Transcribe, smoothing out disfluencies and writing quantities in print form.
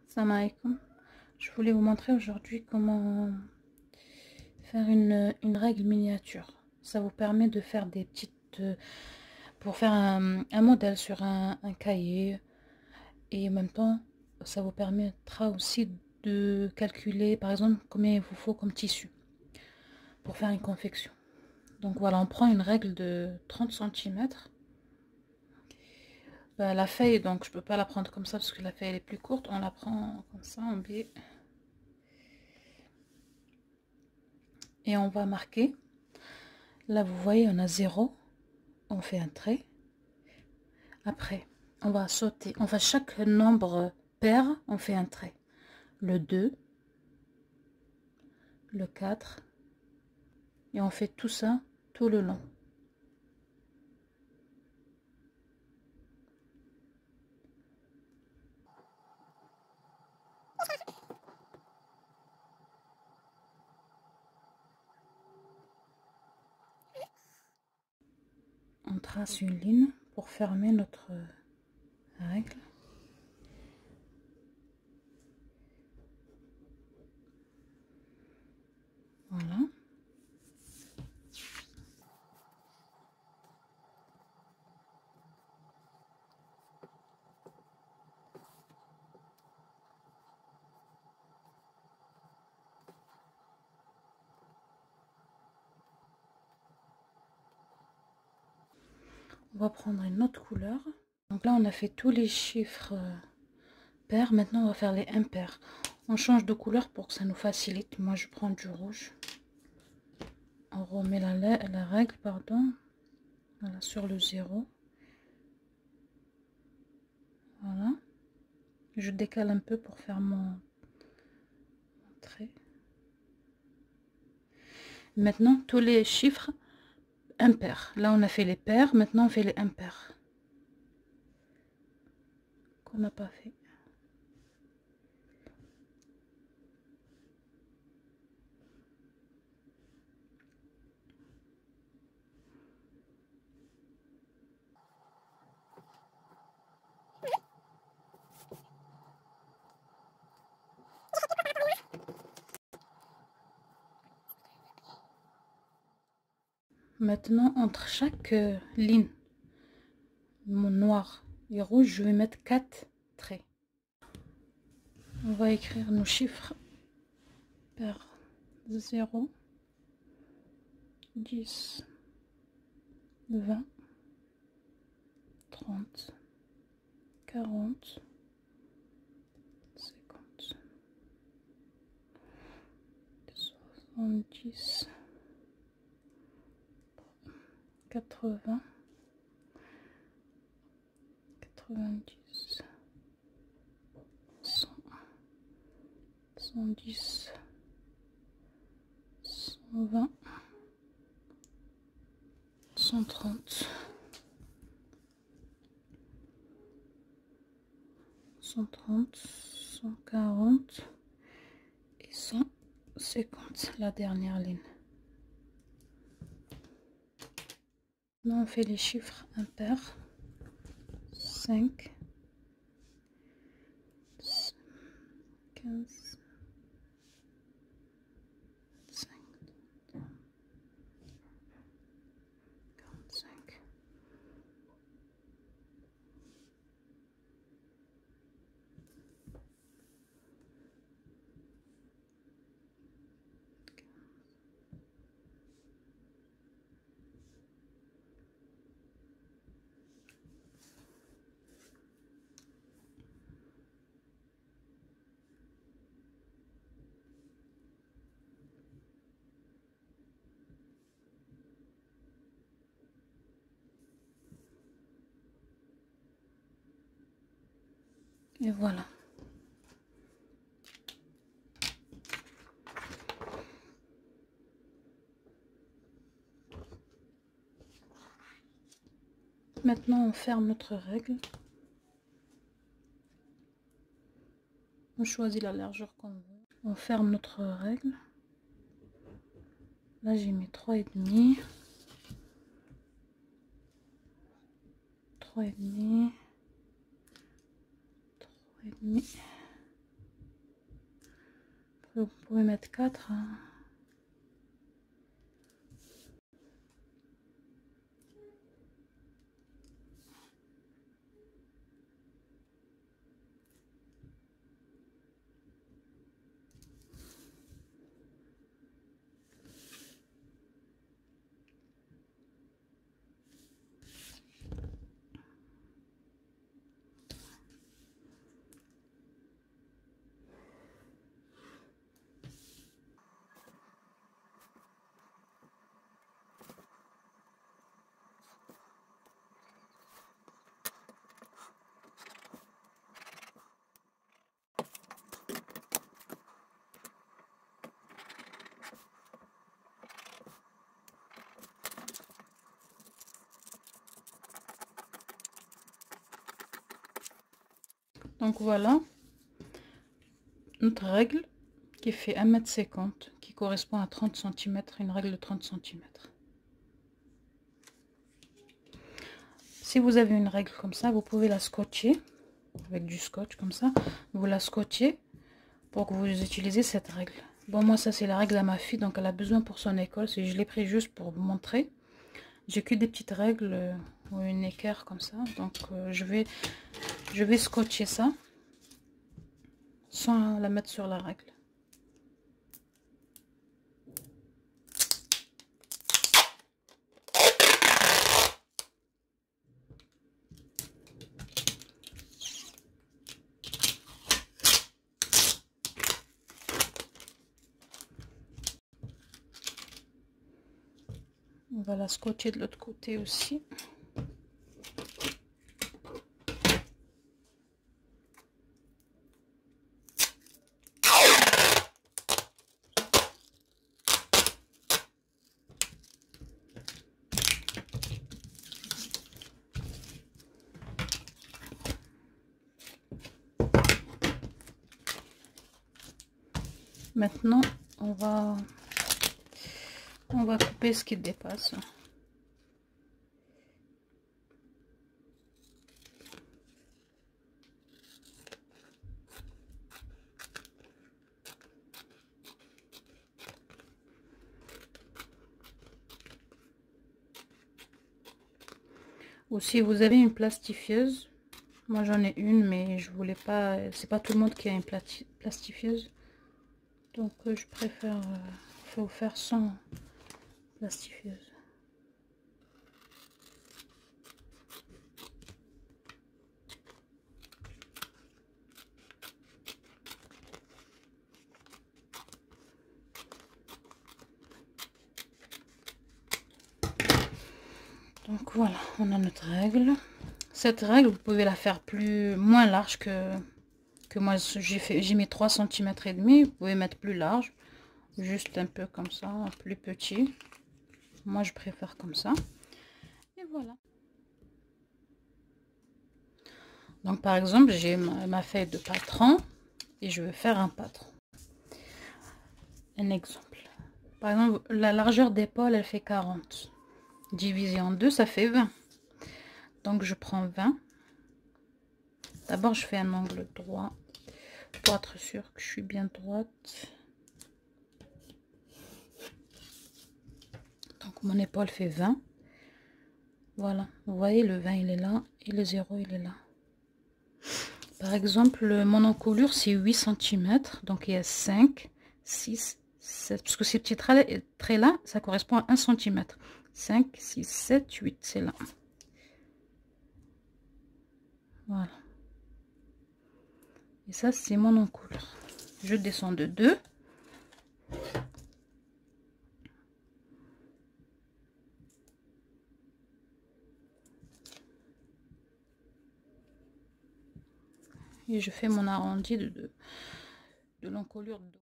Salam alaikum. Je voulais vous montrer aujourd'hui comment faire une règle miniature. Ça vous permet de faire des petites... pour faire un modèle sur un cahier. Et en même temps, ça vous permettra aussi de calculer, par exemple, combien il vous faut comme tissu pour faire une confection. Donc voilà, on prend une règle de 30 cm. La feuille, donc je peux pas la prendre comme ça parce que la feuille elle est plus courte. On la prend comme ça en biais. Et on va marquer. Là, vous voyez, on a 0. On fait un trait. Après, on va sauter. On va chaque nombre pair, on fait un trait. Le 2, le 4. Et on fait tout ça tout le long. On trace une ligne pour fermer notre règle. Voilà. On va prendre une autre couleur. Donc là, on a fait tous les chiffres pairs. Maintenant, on va faire les impairs. On change de couleur pour que ça nous facilite. Moi, je prends du rouge. On remet la règle, pardon. Voilà, sur le 0. Voilà. Je décale un peu pour faire mon trait. Maintenant, tous les chiffres impairs. Là, on a fait les pairs. Maintenant, on fait les impairs. Qu'on n'a pas fait. Maintenant, entre chaque ligne, mon noir et rouge, je vais mettre 4 traits. On va écrire nos chiffres par 0, 10, 20, 30, 40, 50, 70, 80, 90, 100, 110, 120, 130, 130, 140 et 150, la dernière ligne. Maintenant, on fait les chiffres impairs. 5, 15, 5, 45. Et voilà. Maintenant, on ferme notre règle. On choisit la largeur qu'on veut. On ferme notre règle. Là, j'ai mis 3,5. 3,5. 3,5. Vous pouvez mettre 4. Donc voilà notre règle qui fait 1,50 m, qui correspond à 30 cm, une règle de 30 cm. Si vous avez une règle comme ça, vous pouvez la scotcher avec du scotch comme ça. Vous la scotchez pour que vous utilisez cette règle. Bon, moi ça c'est la règle à ma fille, donc elle a besoin pour son école. Je l'ai pris juste pour vous montrer. J'ai que des petites règles ou une équerre comme ça, donc je vais scotcher ça sans la mettre sur la règle. On va la scotcher de l'autre côté aussi. Maintenant, on va couper ce qui dépasse. Ou si vous avez une plastifieuse, moi j'en ai une, mais je voulais pas, c'est pas tout le monde qui a une plastifieuse, donc je préfère faire sans plastifieuse. Donc voilà, on a notre règle. Cette règle, vous pouvez la faire moins large que moi j'ai mis 3 cm et demi. Vous pouvez mettre plus large, juste un peu comme ça, plus petit. Moi je préfère comme ça. Et voilà. Donc par exemple, j'ai ma feuille de patron et je veux faire un patron. Un exemple. Par exemple, la largeur d'épaule, elle fait 40. Divisé en 2, ça fait 20. Donc je prends 20. D'abord, je fais un angle droit pour être sûr que je suis bien droite. Donc mon épaule fait 20. Voilà, vous voyez, le 20 il est là et le 0 il est là. Par exemple, mon encolure c'est 8 cm. Donc il y a 5, 6, 7. Parce que ces petits traits là, ça correspond à 1 cm. 5, 6, 7, 8, c'est là. Voilà. Et ça, c'est mon encolure. Je descends de 2. Et je fais mon arrondi de l'encolure de dos.